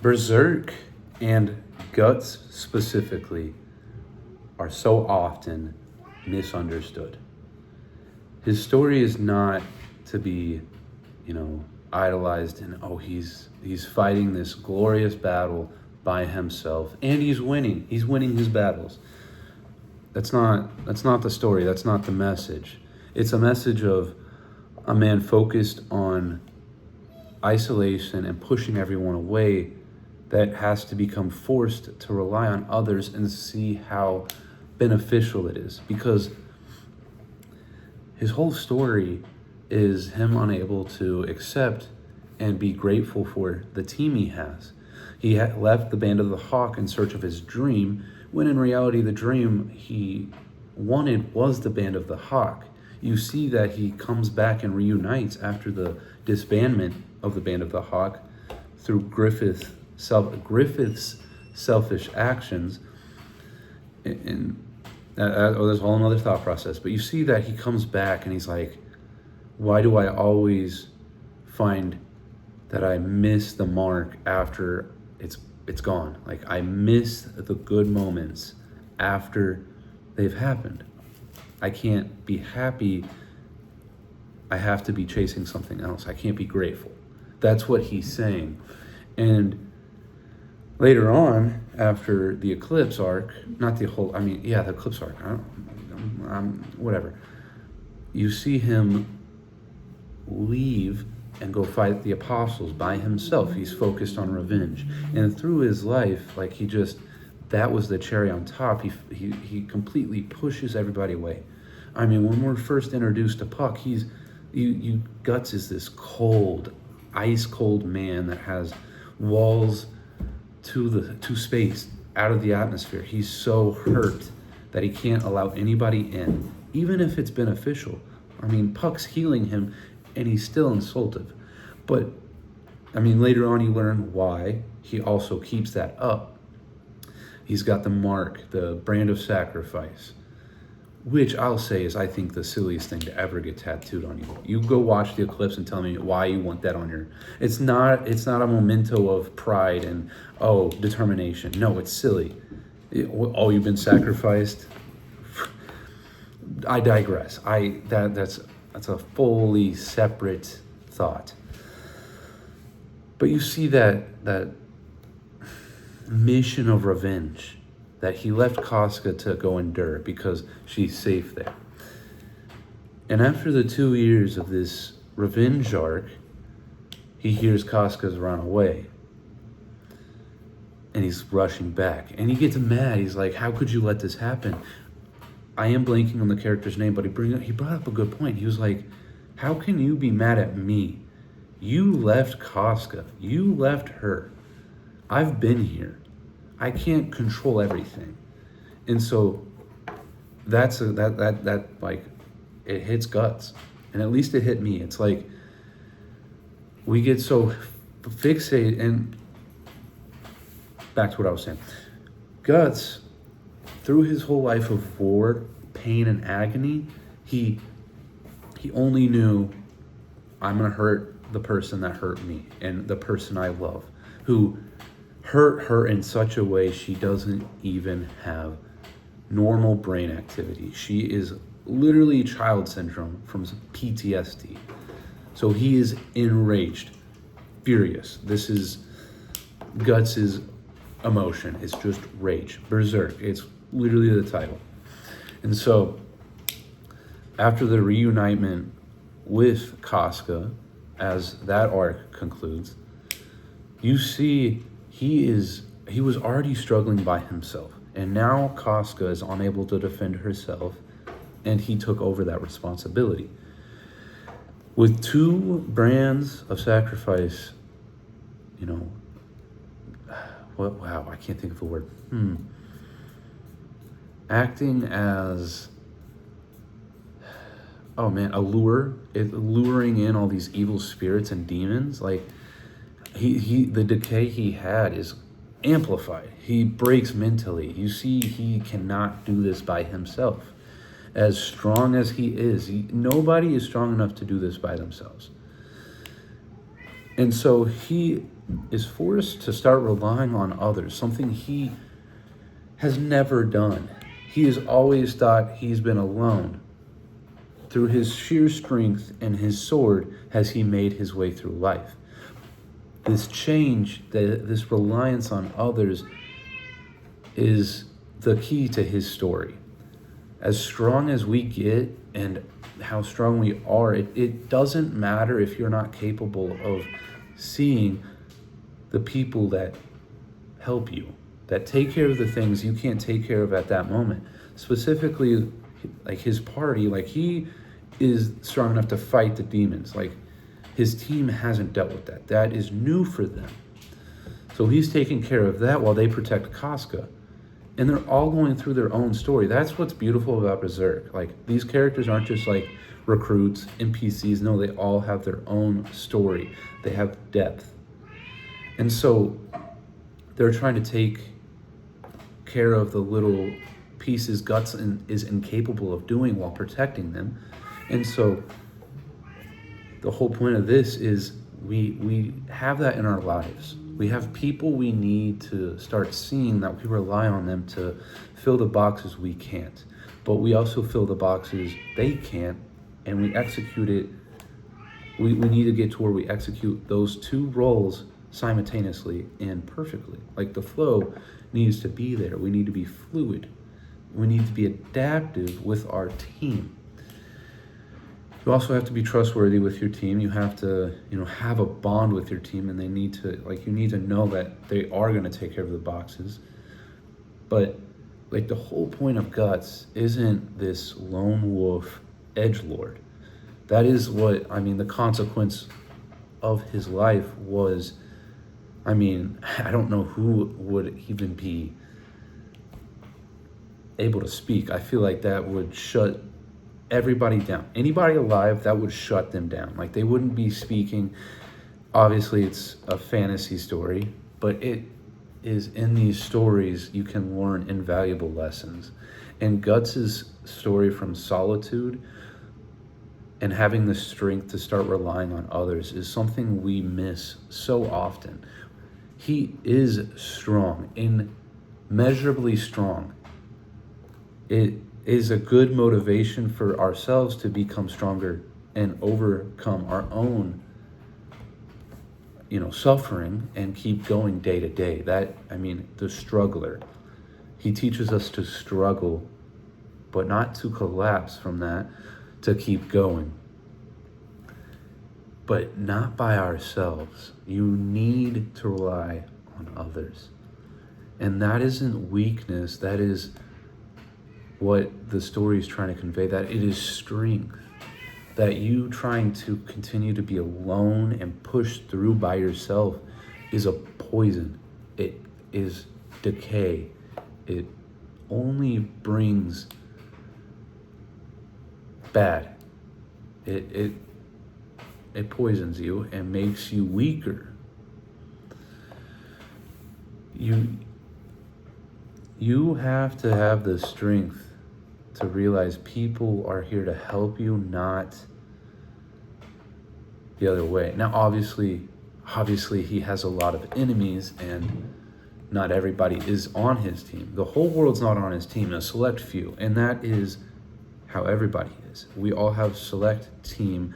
Berserk and Guts specifically are so often misunderstood. His story is not to be, idolized and he's fighting this glorious battle by himself and he's winning. He's winning his battles. That's not the story. That's not the message. It's a message of a man focused on isolation and pushing everyone away that has to become forced to rely on others and see how beneficial it is. Because his whole story is him unable to accept and be grateful for the team he has. He had left the Band of the Hawk in search of his dream, when in reality the dream he wanted was the Band of the Hawk. You see that he comes back and reunites after the disbandment of the Band of the Hawk through Griffith's selfish actions. And there's a whole another thought process. But you see that he comes back and he's like, why do I always find that I miss the mark after it's gone? Like, I miss the good moments after they've happened. I can't be happy. I have to be chasing something else. I can't be grateful. That's what he's saying. And later on, after the Eclipse arc, the Eclipse arc, whatever, you see him leave and go fight the apostles by himself. He's focused on revenge. And through his life, that was the cherry on top. He completely pushes everybody away. I mean, when we're first introduced to Puck, Guts is this cold, ice cold man that has walls to space, out of the atmosphere. He's so hurt that he can't allow anybody in, even if it's beneficial. I mean, Puck's healing him and he's still insultive. But, later on you learn why he also keeps that up. He's got the mark, the brand of sacrifice, which I'll say is, I think, the silliest thing to ever get tattooed on you. You go watch the Eclipse and tell me why you want that on your... It's not a memento of pride and, determination. No, it's silly. You've been sacrificed? I digress. That's a fully separate thought. But you see that mission of revenge, that he left Casca to go endure because she's safe there. And after the 2 years of this revenge arc, he hears Casca's run away. And he's rushing back. And he gets mad. He's like, how could you let this happen? I am blanking on the character's name, but he brought up a good point. He was like, how can you be mad at me? You left Casca. You left her. I've been here. I can't control everything. And so it hits Guts. And at least it hit me. It's like we get so fixated, and back to what I was saying. Guts, through his whole life of war, pain, and agony, he only knew, I'm going to hurt the person that hurt me and the person I love, who hurt her in such a way she doesn't even have normal brain activity. She is literally child syndrome from PTSD. So he is enraged, furious. This is Guts' emotion. It's just rage. Berserk. It's literally the title. And so after the reunitement with Casca, as that arc concludes, you see he was already struggling by himself. And now Casca is unable to defend herself, and he took over that responsibility. With 2 brands of sacrifice, I can't think of a word. Acting as, luring in all these evil spirits and demons. Like, the decay he had is amplified. He breaks mentally. You see, he cannot do this by himself. As strong as he is, nobody is strong enough to do this by themselves. And so he is forced to start relying on others, something he has never done. He has always thought he's been alone. Through his sheer strength and his sword has he made his way through life. This change, this reliance on others, is the key to his story. As strong as we get and how strong we are, it doesn't matter if you're not capable of seeing the people that help you, that take care of the things you can't take care of at that moment. Specifically, like his party, like he is strong enough to fight the demons. Like his team hasn't dealt with that. That is new for them. So he's taking care of that while they protect Casca. And they're all going through their own story. That's what's beautiful about Berserk. Like, these characters aren't just like recruits, NPCs. No, they all have their own story. They have depth. And so they're trying to take care of the little pieces Guts is incapable of doing while protecting them. And so the whole point of this is we have that in our lives. We have people we need to start seeing that we rely on them to fill the boxes we can't. But we also fill the boxes they can't, and we execute it. We need to get to where we execute those two roles simultaneously and perfectly. Like the flow needs to be there. We need to be fluid. We need to be adaptive with our team. You also have to be trustworthy with your team. You have to, have a bond with your team, and you need to know that they are going to take care of the boxes. But the whole point of Guts isn't this lone wolf edgelord. That is the consequence of his life was, I don't know who would even be able to speak. I feel like that would shut everybody down. Anybody alive, that would shut them down. Like, they wouldn't be speaking. Obviously, it's a fantasy story, but it is in these stories you can learn invaluable lessons. And Guts's story from solitude and having the strength to start relying on others is something we miss so often. He is strong, immeasurably strong. It is a good motivation for ourselves to become stronger and overcome our own, suffering and keep going day to day. The struggler. He teaches us to struggle, but not to collapse from that, to keep going. But not by ourselves. You need to rely on others. And that isn't weakness, that is what the story is trying to convey, that it is strength. That you trying to continue to be alone and push through by yourself is a poison. It is decay. It only brings bad. It poisons you and makes you weaker. You have to have the strength to realize people are here to help you, not the other way. Now, obviously he has a lot of enemies, and not everybody is on his team. The whole world's not on his team, a select few, and that is how everybody is. We all have select team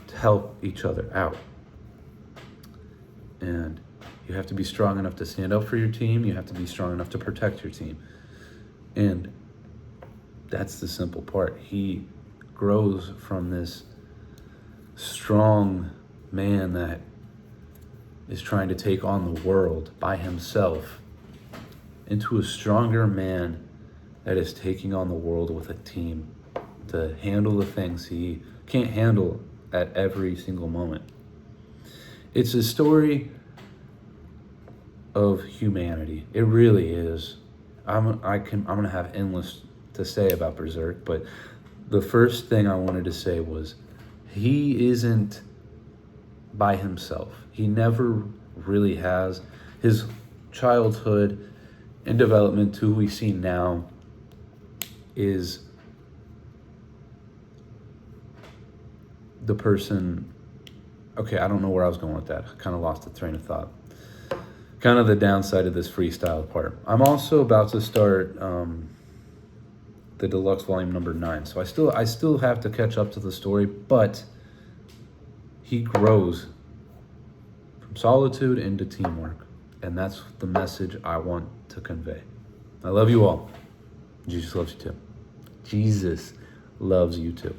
to help each other out. And you have to be strong enough to stand up for your team. You have to be strong enough to protect your team. And that's the simple part. He grows from this strong man that is trying to take on the world by himself into a stronger man that is taking on the world with a team to handle the things he can't handle at every single moment. It's a story of humanity. It really is. I'm gonna have endless to say about Berserk, but the first thing I wanted to say was he isn't by himself. He never really has. His childhood and development to who we see now is the person okay, I don't know where I was going with that. I kind of lost the train of thought. Kind of the downside of this freestyle part. I'm also about to start the deluxe volume number 9. So I still have to catch up to the story, but he grows from solitude into teamwork. And that's the message I want to convey. I love you all. Jesus loves you too. Jesus loves you too.